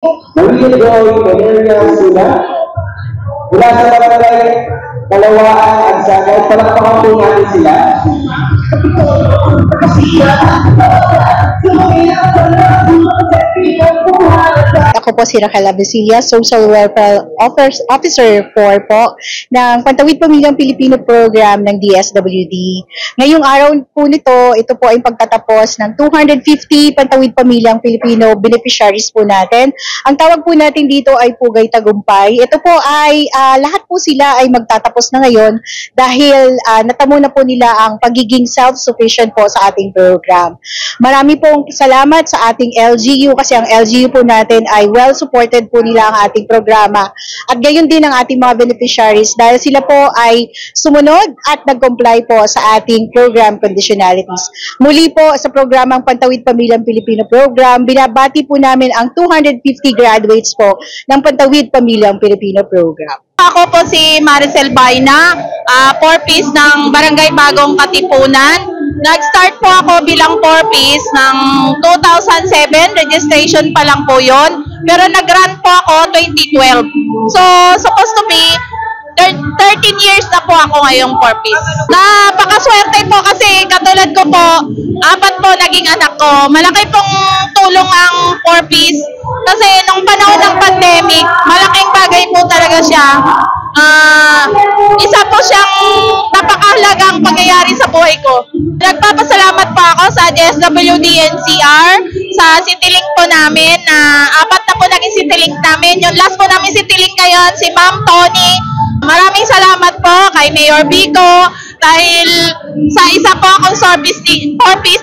Maria Joy Valeria Sula mula sa barangay Kalawaan at Sagay. Palakpakan po natin sila. Ako po si Raquel Abesilia, Social Welfare Officer 4 po ng Pantawid Pamilyang Pilipino Program ng DSWD. Ngayong araw po nito, ito po ay pagtatapos ng 250 Pantawid Pamilyang Pilipino beneficiaries po natin. Ang tawag po natin dito ay Pugay Tagumpay. Ito po ay lahat po sila ay magtatapos na ngayon dahil natamo na po nila ang pagiging self-sufficient po sa ating program. Marami pong salamat sa ating LGU kasi ang LGU po natin ay well-supported po nila ang ating programa. At gayon din ang ating mga beneficiaries dahil sila po ay sumunod at nag-comply po sa ating program conditionalities. Muli po sa programang Pantawid Pamilyang Pilipino Program, binabati po namin ang 250 graduates po ng Pantawid Pamilyang Pilipino Program. Ako po si Maricel Baina, 4-piece ng Barangay Bagong Katipunan. Nag-start po ako bilang 4-piece ng 2007, registration pa lang po yon. Pero nag-run po ako 2012. So, supposed to be 13 years na po ako ngayong 4-piece. Napakaswerte po kasi katulad ko po, 4 po naging anak ko. Malaki pong tulong ang 4-piece kasi nung panahon ng pandemic, malaking bagay po talaga siya. Isa po siyang napakahalagang pangyayari sa buhay ko. Nagpapasalamat po ako sa DSWD NCR, sa Citylink po namin na 4 na po naging Citylink namin. Yung last po namin Citylink ngayon, si Ma'am Tony. Maraming salamat po kay Mayor Vico dahil sa isa po akong 4-piece,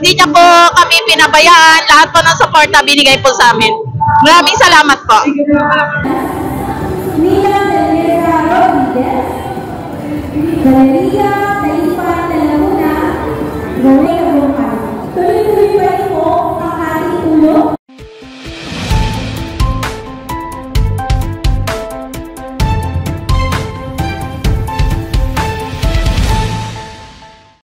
di niya po kami pinabayaan. Lahat po ng support na binigay po sa amin. Maraming salamat po. Valeria Taipan de Laguna,